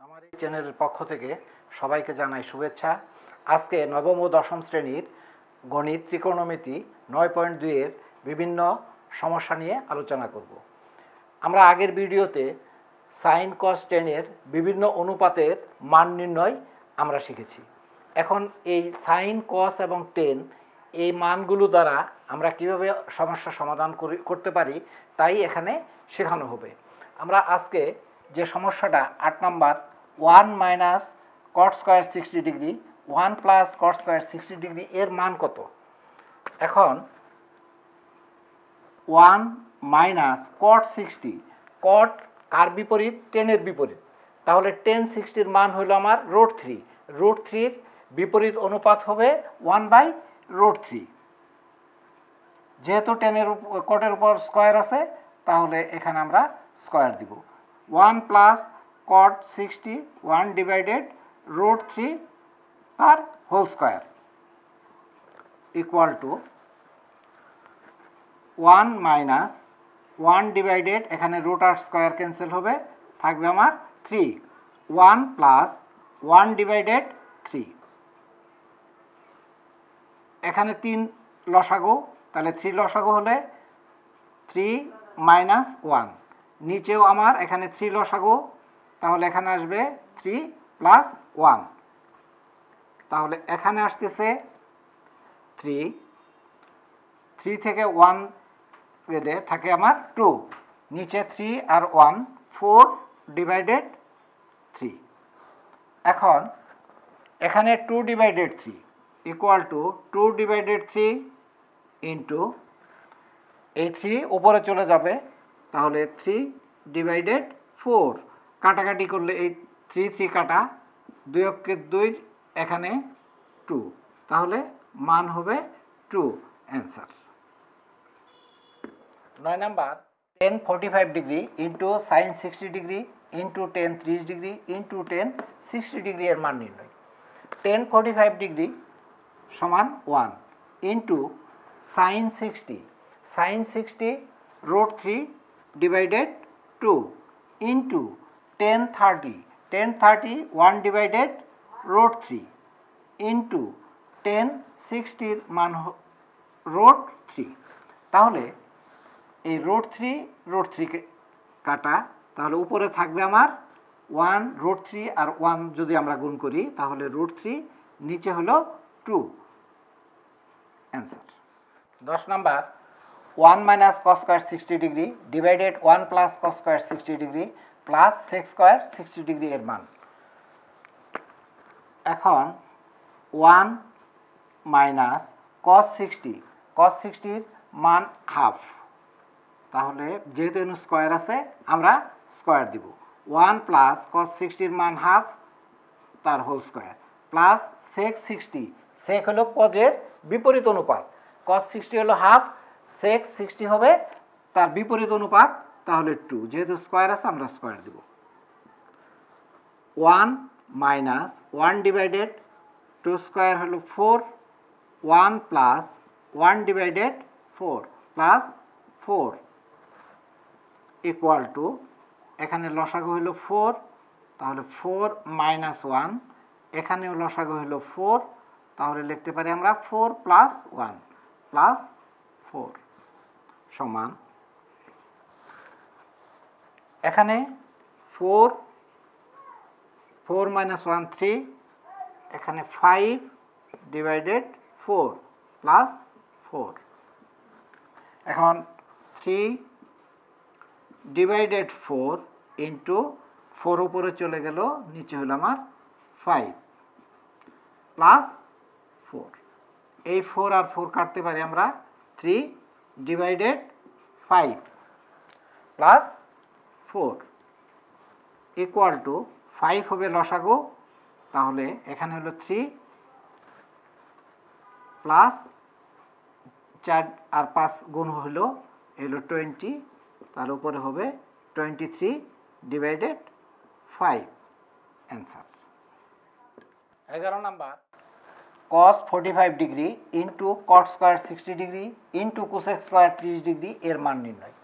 আমার এই চ্যানেলের পক্ষ থেকে সবাইকে জানাই শুভেচ্ছা। আজকে নবম ও দশম শ্রেণীর গণিত ত্রিকোণমিতি 9.2 এর বিভিন্ন সমস্যা নিয়ে আলোচনা করব। আমরা আগের ভিডিওতে সাইন কস টেনের বিভিন্ন অনুপাতের মান নির্ণয় আমরা শিখেছি। এখন এই সাইন কস এবং টেন এই মানগুলো দ্বারা আমরা কিভাবে সমস্যা সমাধান করতে পারি তাই এখানে শেখানো হবে। আমরা আজকে যে সমস্যাটা 8 নাম্বার 1 মাইনাস কট square 60 degree 1 plus cot square 60 degree এর মান কত। এখন 1 মাইনাস কট 60, কট কার বিপরীত? টেনের বিপরীত। তাহলে টেন 60-র মান হলো আমার √3। √3-র বিপরীত অনুপাত হবে 1/√3। যেহেতু টেনের কটের উপর স্কোয়ার আছে তাহলে এখানে আমরা স্কোয়ার দিব। 1 প্লাস কট 60 1 ডিভাইডেড √3 তার whole square equal to 1 minus 1 divided, এখানে রুট আর স্কোয়ার ক্যান্সেল হবে, থাকবে আমার 3। 1 প্লাস 1 ডিভাইডেড 3, এখানে 3 লসাগু, তাহলে 3 লসাগু হলে 3 মাইনাস 1। নিচেও আমার এখানে 3 লসাগু, তাহলে এখানে আসবে 3 প্লাস 1। তাহলে এখানে আসতেছে 3 থেকে 1 গেলে থাকে আমার 2, নিচে 3 আর 1 4 ডিভাইডেড 3। এখন এখানে 2 divided 3 equal to 2 divided 3 into এই 3 উপরে চলে যাবে, তাহলে 3 ডিভাইডেড 4। কাটাকাটি করলে এই 3 কাটা, 2 অক্ষে 2, এখানে 2, তাহলে মান হবে 2 answer. 9 number 10 45 degree into sine 60 degree into 10 30 degree into 10 60 degree এর মান নির্ণয়। 10 45 ডিগ্রি সমান 1 into sine 60, sine 60 √3 divided 2 into 10 30, 10 30 1 divided √3 into 10 60-র মান √3। তাহলে এই √3 কাটা, তাহলে উপরে থাকবে আমার 1 √3 আর 1 যদি আমরা গুণ করি তাহলে √3, নিচে হলো 2 answer. 10 number 1 minus cos square 60 degree divided 1 plus cos square 60 degree plus sec square 60 degree এর মান। এখন 1 মাইনাস কস 60, কস 60-র মান হাফ, তাহলে যেহেতু এখানে স্কোয়ার আছে আমরা স্কোয়ার দিব। 1 প্লাস কস 60-র মান হাফ তার হোল স্কোয়ার প্লাস সেক 60, সেক হলো কজের বিপরীত অনুপাত, কস 60 হলো হাফ, সেক 60 হবে তার বিপরীত অনুপাত, তাহলে 2, যেহেতু স্কোয়ার আছে আমরা স্কোয়ার দিব। 1 মাইনাস 1 ডিভাইডেড 2 স্কোয়ার হলো 4, 1 plus 1 divided 4 plus 4 equal to, এখানে লসাগু হলো 4, তাহলে 4 মাইনাস 1, এখানেও লসাগু হলো 4, তাহলে লিখতে পারি আমরা 4 প্লাস 1 প্লাস 4 সমান, এখানে 4 মাইনাস 1 3, এখানে 5 ডিভাইডেড 4 প্লাস 4। এখন 3 ডিভাইডেড 4 ইন্টু 4 উপরে চলে গেল, নিচে হলো আমার 5 প্লাস 4। এই 4 আর 4 কাটতে পারি আমরা, 3 ডিভাইডেড 5 প্লাস 4 ইকুয়াল টু 5 হবে লসাগু, তাহলে এখানে হলো 3 প্লাস 4 আর 5 গুণ হলো 20, তার উপরে হবে 23 divided 5 answer. 11 number cos 45 degree into cot square 60 degree into cosec square 30 degree এর মান নির্ণয়।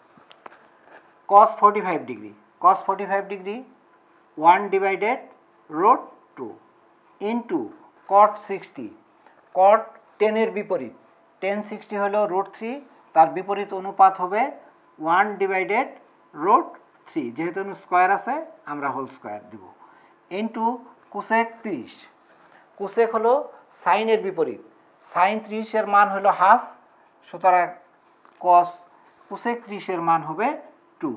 cos 45 degree, cos 45 degree 1 divided root 2 into cot 60, cot 10 এর বিপরীত, 10 60 হলো রুট 3, তার বিপরীত অনুপাত হবে 1 ডিভাইডেড রুট 3, যেহেতু স্কোয়ার আছে আমরা হোল স্কোয়ার দিব, ইন্টু কোসেক 30, কোসেক হলো সাইনের বিপরীত, সাইন 30 এর মান হলো হাফ, সুতরাং কস কোসেক 30 এর মান হবে 2,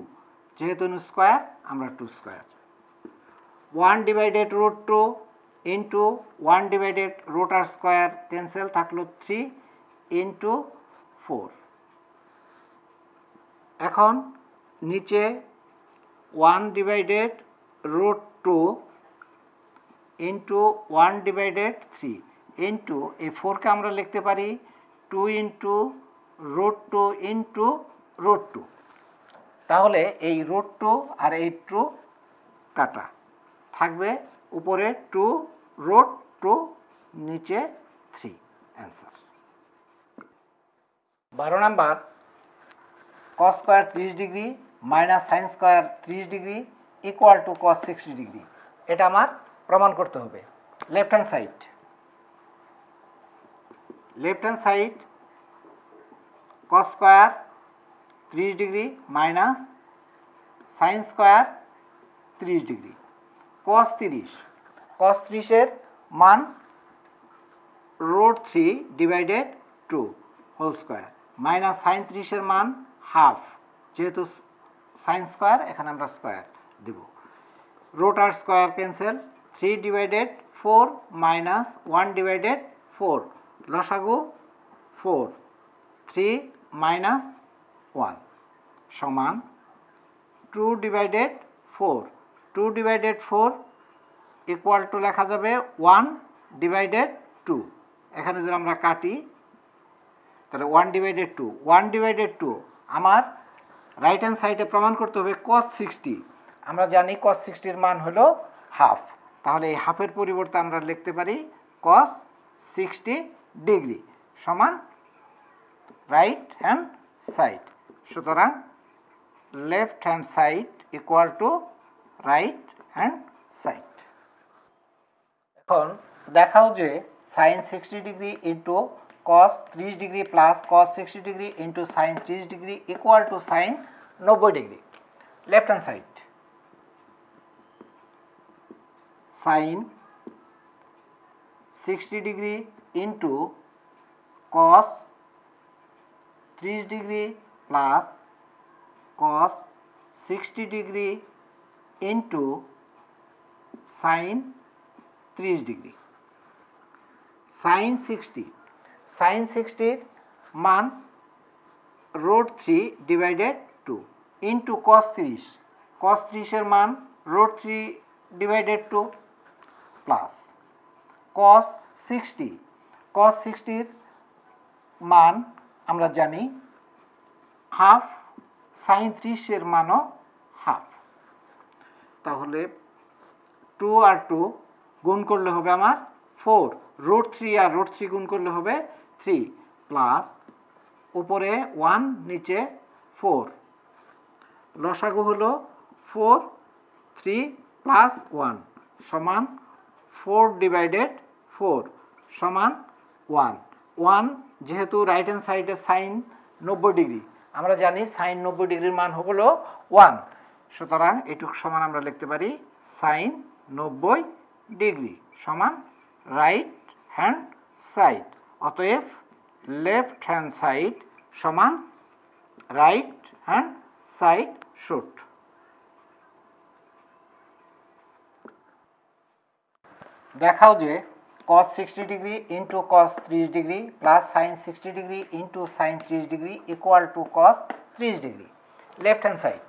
যেহেতু স্কোয়ার আমরা 2 square, 1 divided root 2 into 1 divided root আর স্কোয়ার ক্যান্সেল, থাকলো 3 ইন্টু 4। এখন নিচে 1 divided root 2 into 1 divided 3 into এই 4কে আমরা লিখতে পারি 2 ইন্টু রুট 2 ইন্টু রুট 2, তাহলে এই রুট 2 আর এই 2 কাটা, থাকবে উপরে 2 রুট 2, নিচে 3, answer. 12 number, cos square 30 degree minus sine square 30 degree equal to cos 60 degree, এটা আমার প্রমাণ করতে হবে। Left hand side cos square 30 degree minus sine square 30 degree, cos 30 এর মান root 3 divided 2 whole square minus sine 30 এর মান হাফ, যেহেতু সাইন স্কোয়ার এখানে আমরা স্কোয়ার দেব, রুট আর square cancel, 3 divided 4 minus 1 divided 4, লসাগু 4, 3 মাইনাস 1 সমান 2 ডিভাইডেড 4, 2 ডিভাইডেড 4 ইকুয়াল টু লেখা যাবে 1 ডিভাইডেড 2, এখানে যদি আমরা কাটি তাহলে 1 ডিভাইডেড 2, 1 ডিভাইডেড 2 আমার রাইট হ্যান্ড সাইডে প্রমাণ করতে হবে cos 60, আমরা জানি cos 60 এর মান হলো হাফ, তাহলে এই হাফের পরিবর্তে আমরা লিখতে পারি cos 60 ডিগ্রি সমান রাইট হ্যান্ড সাইড, সুতরাং left hand side equal to right hand side. এখন দেখাও যে sine 60 degree into cos 30 degree plus cos 60 degree into sine 30 degree equal to sine 90 degree. Left hand side sine 60 degree into cos 30 degree plus cos 60 degree into sine 30 degree. Sine 60 মান root 3 divided 2 into cos 30 এর মান root 3 divided 2 plus cos 60 এর মান আমরা জানি half, sign 30 এর মানও half, তাহলে 2 আর 2 গুণ করলে হবে আমার 4, রুট 3 আর রুট 3 গুণ করলে হবে 3 প্লাস উপরে 1 নিচে 4, লসাগু হলো 4, 3 প্লাস 1 সমান 4 ডিভাইডেড 4 সমান 1, যেহেতু রাইট হ্যান্ড সাইডে সাইন 90 ডিগ্রি, আমরা জানি সাইন 90 ডিগ্রির মান হলো 1, সুতরাং এটুক সমান আমরা লিখতে পারি সাইন 90 ডিগ্রি সমান রাইট হ্যান্ড সাইড, অতএব লেফট হ্যান্ড সাইড সমান রাইট হ্যান্ড সাইড শুট। দেখাও যে cos 60 degree into cos 30 degree plus sine 60 degree into sine 30 degree equal to cos 30 degree. Left hand side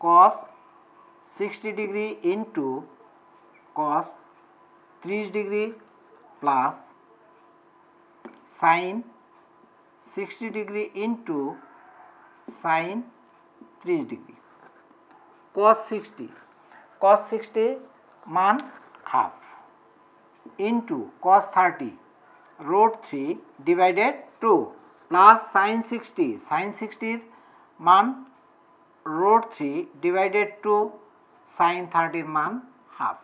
cos 60 degree into cos 30 degree plus sine 60 degree into sine 30 degree. cos 60 মান half into cos 30 root 3 divided 2 plus sine 60 এর মান root 3 divided two sign 30 মান half.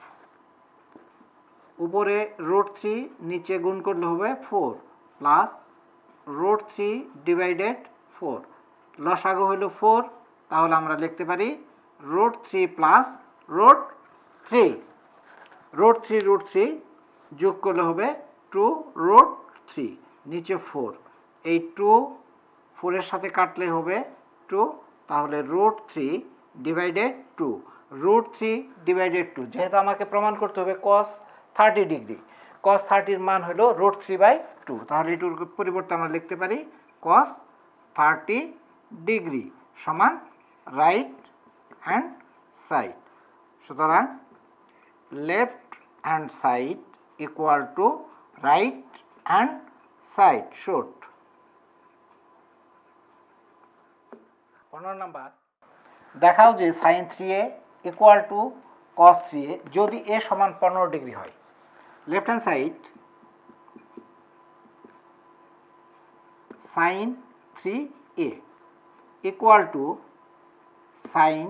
উপরে root 3 নিচে গুণ করলে হবে 4 plus root 3 divided 4, লসাগু হলো 4, তাহলে আমরা লিখতে পারি রুট 3 প্লাস রুট 3। রুট 3 যোগ করলে হবে 2 রুট 3, নিচে 4, এই 2 4-এর সাথে কাটলে হবে 2, তাহলে রুট 3 ডিভাইডেড 2। রুট 3 ডিভাইডেড 2, যেহেতু আমাকে প্রমাণ করতে হবে cos 30 ডিগ্রি, cos 30-র মান হলো রুট 3/2, তাহলে এটুর পরিবর্তে আমরা লিখতে পারি cos 30 ডিগ্রি সমান রাইট হ্যান্ড সাইড। সুতরাং left hand side equal to right hand side shoot. 15 number, দেখাও যে sign 3a equal to cos 3a যদি a সমান 15 ডিগ্রি হয়। Left hand side sine 3a equal to sine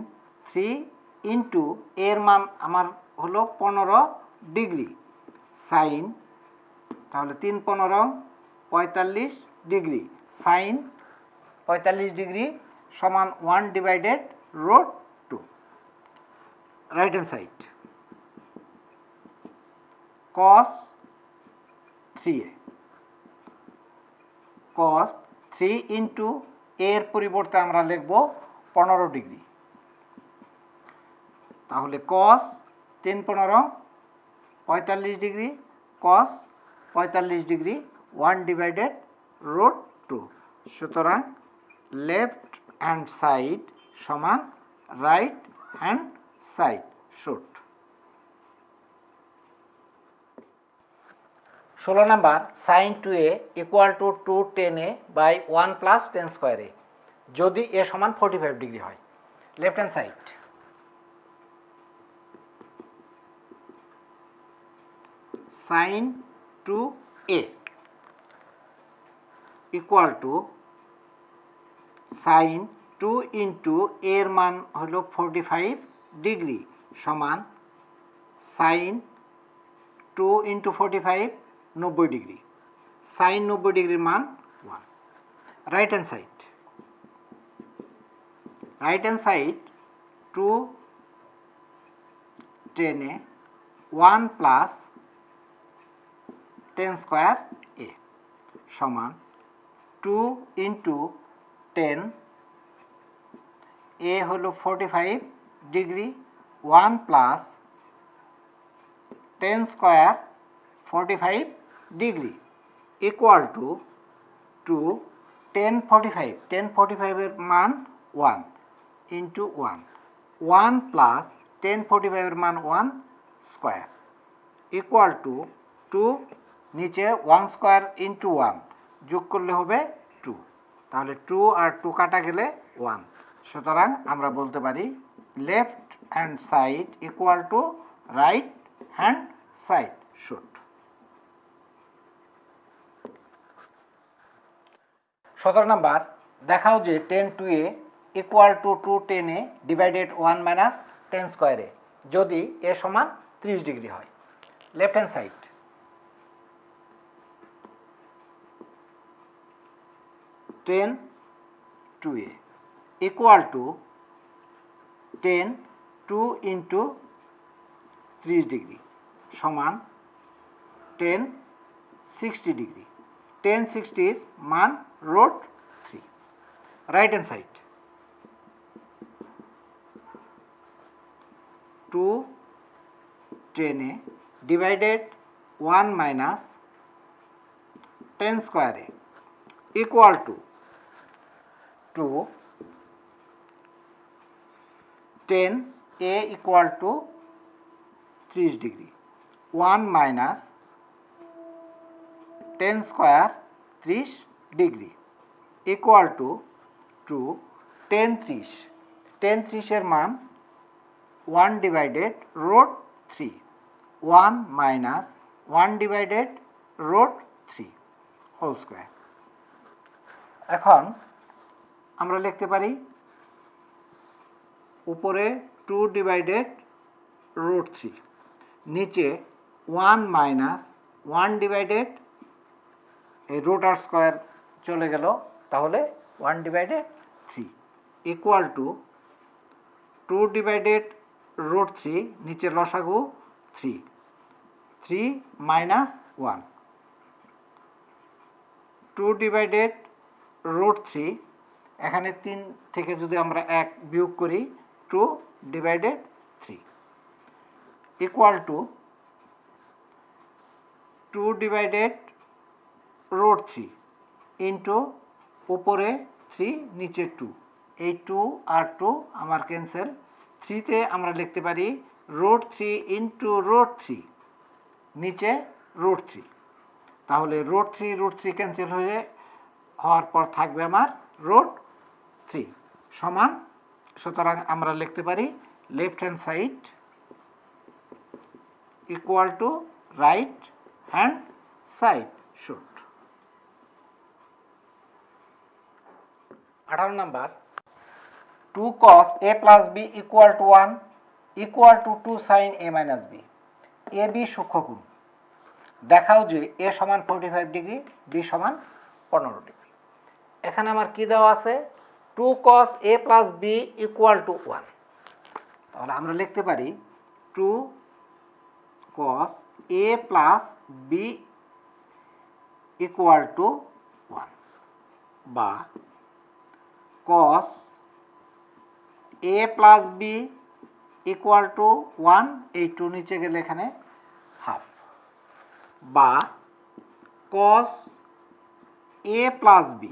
3 into এর মান আমার হলো 15 ডিগ্রি, সাইন তাহলে 3 15 45 ডিগ্রি, সাইন 45 ডিগ্রি সমান 1 divided root 2। Right hand side cos 3a, cos 3 into এর পরিবর্তে আমরা লিখব 15 ডিগ্রি, তাহলে cos 3 15 45 degree, cos 45 degree 1 divided root 2। সুতরাং লেফট হ্যান্ড সাইড সমান রাইট হ্যান্ড সাইড শুট। 16 number, sine 2a equal to 2 10a by 1 plus 10 square a যদি a সমান 45 ডিগ্রি হয়। Left hand side sine 2a equal to sine 2 into এর মান হলো 45 degree সমান সাইন 2 ইন্টু 45 90 ডিগ্রি, সাইন 90 ডিগ্রির মান 1। Right hand side, right hand side 2 10a 1 plus 10 square a সমান 2 ইন্টু 10, a হলো 45 degree 1 plus 10 square 45 degree equal two 10 45, 10 45-এর মান 1 into 1, 1 plus 10 45-এর মান 1 স্কোয়ার ইকুয়াল টু 2, নিচে 1 স্কোয়ার ইন্টু 1 যোগ করলে হবে 2, তাহলে 2 আর 2 কাটা গেলে 1। সুতরাং আমরা বলতে পারি left hand side equal to right hand side শুট। 17 নাম্বার, দেখাও যে tan 2a equal to 2 10a divided 1 minus 10 square a যদি a সমান 30 ডিগ্রি হয়। Left hand side tan 2a equal to tan 2 into 30 degree সমান tan 60 ডিগ্রি, tan 60-র মান root 3। Right hand side 2 10a divided 1 minus 10 square a equal to 2 10a equal to 30 degree 1 minus 10 square 30 degree equal to 2 10 30, 10 30-এর মান 1 divided root 3, 1 minus 1 divided root 3 whole square. এখন আমরা লিখতে পারি উপরে 2 ডিভাইডেড √3, নিচে 1 মাইনাস 1 ডিভাইডেড এই √r স্কয়ার চলে গেল, তাহলে 1 ডিভাইডেড 3 ইকুয়াল টু 2 ডিভাইডেড √3, নিচে লসাগু 3, 3 মাইনাস 1, 2 ডিভাইডেড √3, এখানে 3 থেকে যদি আমরা 1 বিয়োগ করি 2 divided 3 equal to 2 divided √3 into উপরে 3 নিচে 2, এই 2 আর 2 আমার ক্যান্সেল, 3তে আমরা লিখতে পারি √3 ইন্টু √3, নিচে √3, তাহলে √3 ক্যান্সেল হওয়ার পর থাকবে আমার √3 সমান, সুতরাং আমরা লিখতে পারি left hand side equal to right hand side should. 18 number 2 cos a plus b equal to 1 equal to 2 sin a minus b, a b সূক্ষ্মকোণ দেখাও যে a সমান 45 ডিগ্রি, b সমান 15 ডিগ্রি। এখানে আমার কি দেওয়া আছে 2 cos a plus b equal to 1, তাহলে আমরা লিখতে পারি 2 cos a plus b equal to 1 বা cos a plus b equal to 1, এই 2 নিচে গেলে এখানে হাফ, বা cos a plus b,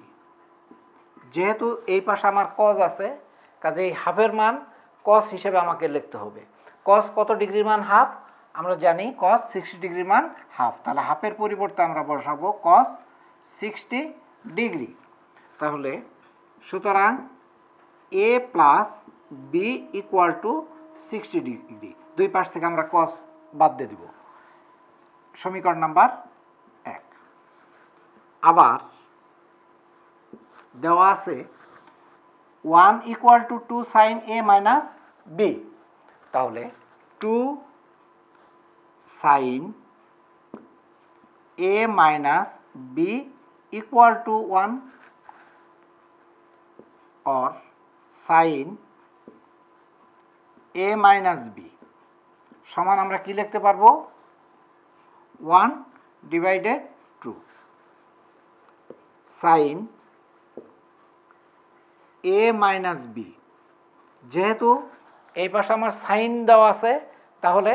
যেহেতু এই পাশে আমার cos আছে কাজেই হাফের মান cos হিসেবে আমাকে লিখতে হবে। cos কত ডিগ্রির মান হাফ, আমরা জানি cos 60 ডিগ্রির মান হাফ, তাহলে হাফের পরিবর্তে আমরা বসাবো cos 60 ডিগ্রি। তাহলে সুতরাং a plus b equal to 60 degree, দুই পাশ থেকে আমরা cos বাদ দিয়ে দিব। সমীকরণ নাম্বার 1। আবার দেওয়া আছে 1 equal to 2 sin a minus b, তাহলে 2 sin a minus b equal to 1 or sin a minus b সমান আমরা কি লিখতে পারবো 1 divided 2 sin a minus b, যেহেতু এই পাশে আমার সাইন দেওয়া আছে তাহলে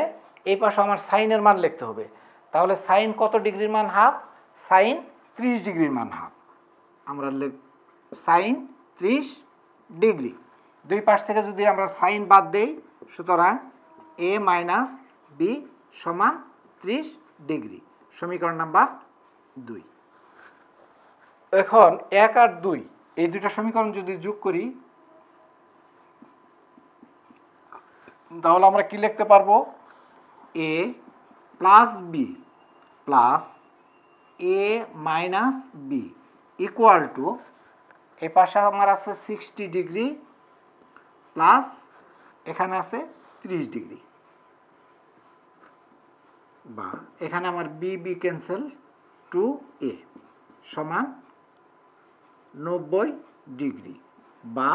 এই পাশে আমার সাইনের মান লিখতে হবে, তাহলে সাইন কত ডিগ্রির মান হাফ, সাইন 30 ডিগ্রির মান হাফ, আমরা সাইন 30 ডিগ্রি, দুই পাশ থেকে যদি আমরা সাইন বাদ দেই সুতরাং a মাইনাস b সমান 30 ডিগ্রি। সমীকরণ নাম্বার 2। এখন 1 আর 2 এই দুটো সমীকরণ যদি যোগ করি তাহলে আমরা কি লিখতে পারবো a plus b plus a minus b equal to, এ পাশে আমার আছে 60 ডিগ্রি প্লাস এখানে আছে 30 ডিগ্রি, বা এখানে আমার b b ক্যান্সেল, 2a সমান 90 ডিগ্রি, বা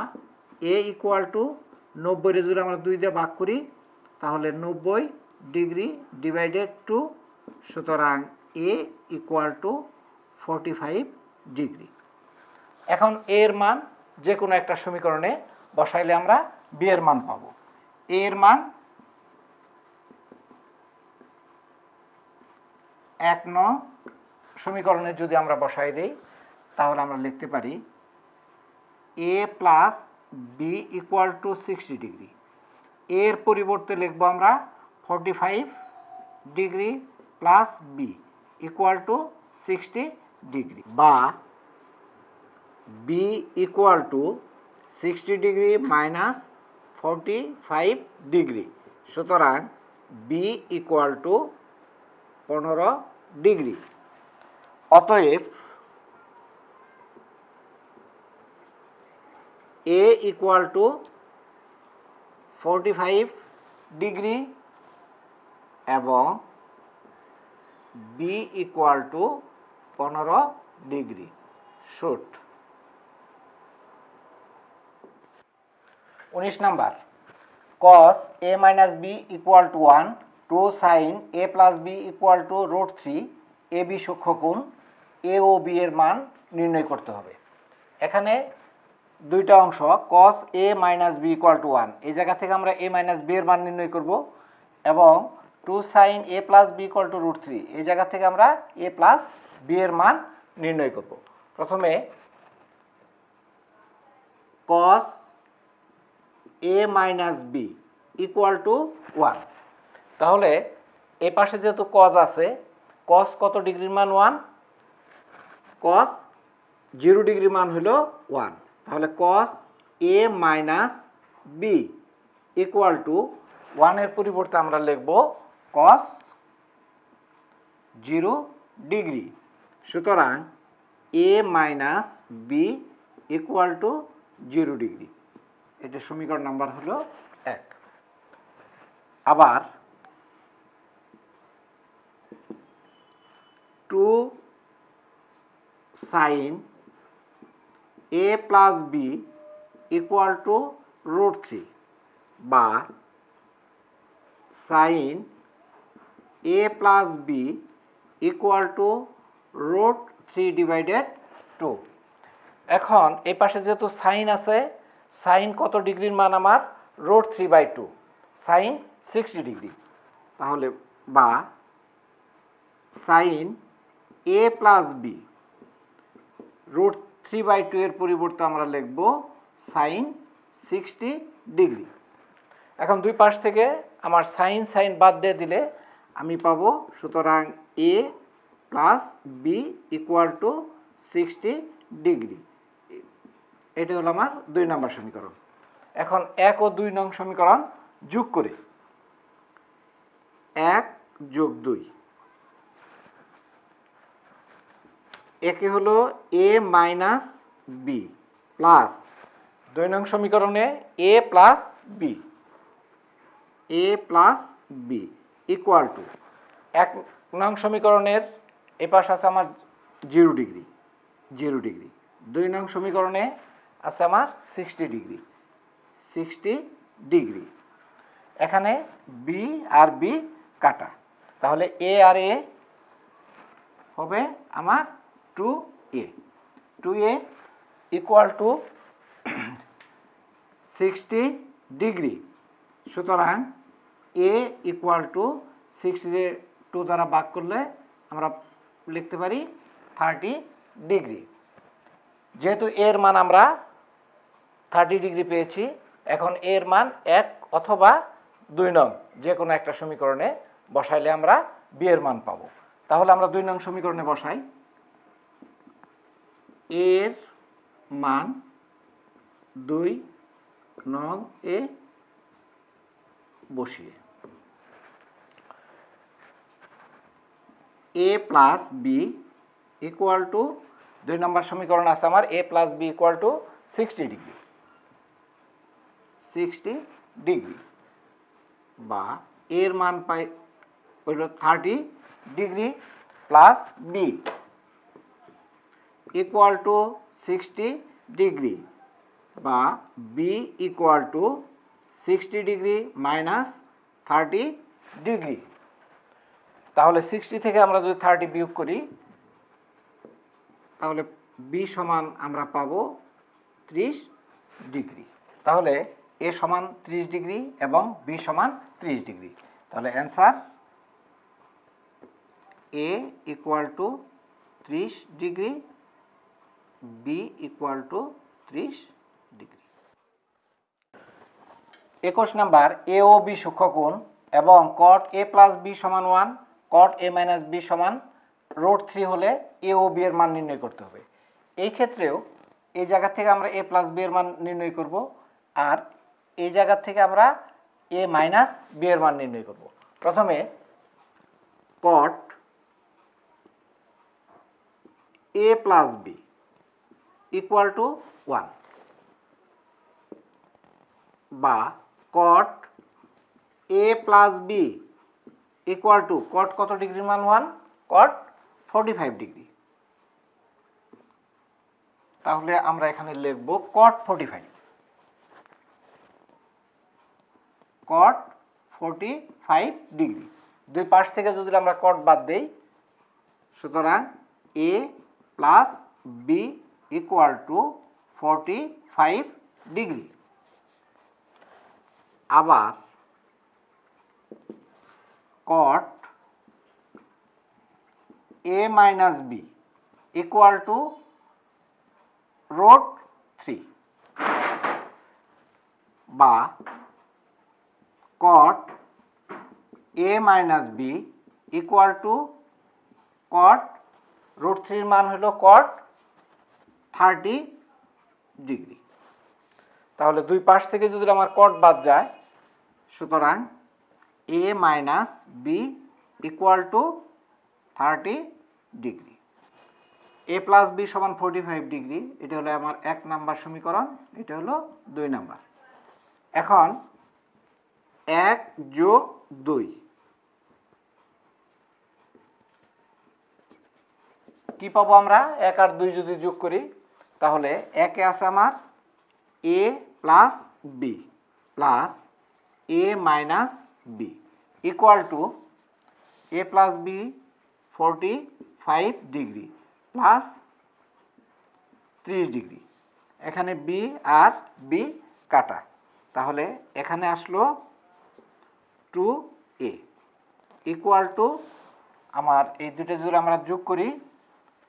a ইকুয়াল টু 90 এর যদি আমরা 2 দিয়ে ভাগ করি তাহলে 90 ডিগ্রি ডিভাইডেড 2, সুতরাং a ইকুয়াল টু 45 ডিগ্রি। এখন a এর মান যে কোনো একটা সমীকরণে বসাইলে আমরা b এর মান পাবো। a এর মান 1 নং সমীকরণে যদি আমরা বসাই দেই তাহলে আমরা লিখতে পারি a plus b equal to 60 degree, এর পরিবর্তে লিখবো আমরা 45 degree plus b equal to 60 degree, বা b equal to 60 degree minus 45 degree, সুতরাং b ইকুয়াল টু 15 ডিগ্রি। অতএব a ইকুয়াল টু 45 ডিগ্রি এবং বি ইকুয়াল টু 15 ডিগ্রি। শুট। 19 number, cos a minus b equal to 1 to sin a plus b equal to root 3 a b সূক্ষ্মকোণ a ও b এর মান নির্ণয় করতে হবে। এখানে দুইটা অংশ, cos a minus b equal to 1, এই জায়গা থেকে আমরা a minus b এর মান নির্ণয় করব, এবং 2 sin a plus b equal to root 3, এই জায়গা থেকে আমরা a plus b এর মান নির্ণয় করব। প্রথমে cos a minus b equal to 1, তাহলে এ পাশে যেহেতু cos আছে, cos কত ডিগ্রির মান 1, cos 0 ডিগ্রির মান হলো 1, তাহলে cos a minus b equal to 1 এর পরিবর্তে আমরা লিখব cos 0 ডিগ্রি। সুতরাং a minus b equal to 0 degree. এটা সমীকরণ নাম্বার হলো 1। আবার 2 sin a plus b equal to root 3 বা sin a plus b equal to root 3 divided 2। এখন এই পাশে যেহেতু সাইন আছে, সাইন কত ডিগ্রির মান আমার root 3/2, সাইন 60 ডিগ্রি, তাহলে বা sign a plus b root 3/2 এর পরিবর্তে আমরা লিখব সাইন 60 ডিগ্রি। এখন দুই পাশ থেকে আমার সাইন সাইন বাদ দিয়ে দিলে আমি পাবো, সুতরাং a plus b equal to 60 degree. এটা হলো আমার 2 নম্বর সমীকরণ। এখন 1 ও 2 নং সমীকরণ যোগ করি। 1 যোগ 2, একে হলো a মাইনাস b প্লাস 2 নং সমীকরণে a plus b equal to 1 নং সমীকরণের এপাশ আছে আমার 0 ডিগ্রি, 2 নং সমীকরণে আছে আমার 60 ডিগ্রি। এখানে b আর b কাটা, তাহলে a আর a হবে আমার 2a ইকুয়াল টু 60 ডিগ্রি। সুতরাং a ইকুয়াল টু 60 2 দ্বারা ভাগ করলে আমরা লিখতে পারি 30 ডিগ্রি। যেহেতু এর মান আমরা 30 ডিগ্রি পেয়েছি, এখন এর মান 1 অথবা 2 নং যে কোনো একটা সমীকরণে বসাইলে আমরা b এর মান পাবো। তাহলে আমরা 2 নং সমীকরণে বসাই, এর মান 2 নং এ বসিয়ে a plus b equal to 2 নম্বর সমীকরণ আছে আমার a plus b equal to 60 degree বা এর মান পাই হলো 30 degree plus b equal to 60 degree বা b equal to 60 degree minus 30 degree. তাহলে 60 থেকে আমরা যদি 30 বিয়োগ করি, তাহলে b সমান আমরা পাবো 30 ডিগ্রি। তাহলে a সমান 30 ডিগ্রি এবং b সমান 30 ডিগ্রি। তাহলে answer a equal to 30 degree, b equal to 30 degree. 21 number, a ও b সূক্ষ্মকোণ এবং cot a প্লাস b সমান 1, cot a মাইনাস b সমান root 3 হলে a ও b এর মান নির্ণয় করতে হবে। এই ক্ষেত্রেও এই জায়গা থেকে আমরা a প্লাস b এর মান নির্ণয় করব, আর এই জায়গা থেকে আমরা a মাইনাস b এর মান নির্ণয় করব। প্রথমে cot a plus b equal to 1 বা cot A plus B equal to, কট কত ডিগ্রির মান 1, কট 45 ডিগ্রি। তাহলে আমরা এখানে লিখব কট 45, কট 45 ডিগ্রি। দুই পাশ থেকে যদি আমরা কট বাদ দেই, সুতরাং A plus B equal to 45 degree. আবার cot A minus B equal to root 3, বা cot A minus B equal to cot root 3 মান হলো কট 30 ডিগ্রি। তাহলে দুই পাশ থেকে যদি আমার কট বাদ যায়, সুতরাং A minus B equal to 30 degree. A plus B সমান 45 ডিগ্রি, এটা হলো আমার 1 নাম্বার সমীকরণ, এটা হলো 2 নাম্বার। এখন 1 যোগ 2 কি পাবো আমরা? 1 আর 2 যদি যোগ করি, তাহলে 1 এ আছে আমার A plus B plus A minus B equal to A plus B 45 degree plus 30 degree. এখানে বি আর বি কাটা, তাহলে এখানে আসলো 2a ইকুয়াল টু, আমার এই দুটো যদি আমরা যোগ করি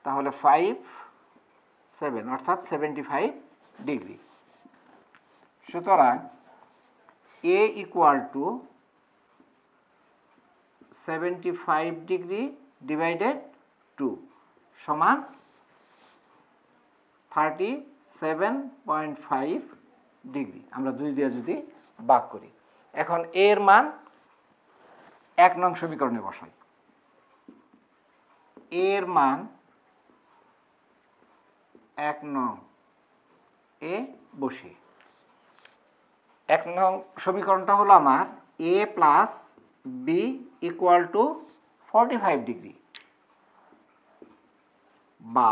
তাহলে 5 7 অর্থাৎ 75 ডিগ্রি। সুতরাং এ ইকুয়াল টু 75 ডিগ্রি ডিভাইডেড 2 সমান 37.5 ডিগ্রি। আমরা 2 দিয়ে যদি ভাগ করি, এখন এর মান 1 নং সমীকরণে বসাই। এর মান 1 নং এ বসিয়ে, 1 নং সমীকরণটা হলো আমার A plus B equal to 45 degree, বা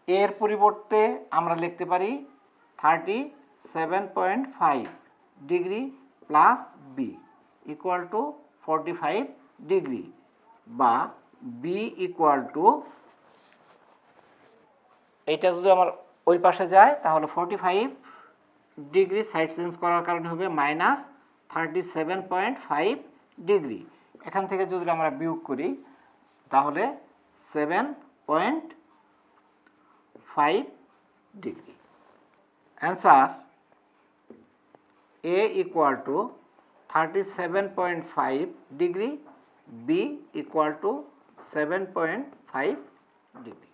এর পরিবর্তে আমরা লিখতে পারি 37.5 degree plus B equal to 45 degree, বা বি ইকুয়াল টু, এটা যদি আমার ওই পাশে যায় তাহলে 45 ডিগ্রি সাইড চেঞ্জ করার কারণে হবে মাইনাস 37.5 ডিগ্রি। এখান থেকে যদি আমরা বিয়োগ করি তাহলে 7.5 degree. Answer A equal to 37.5 degree, B equal to 7.5 degree.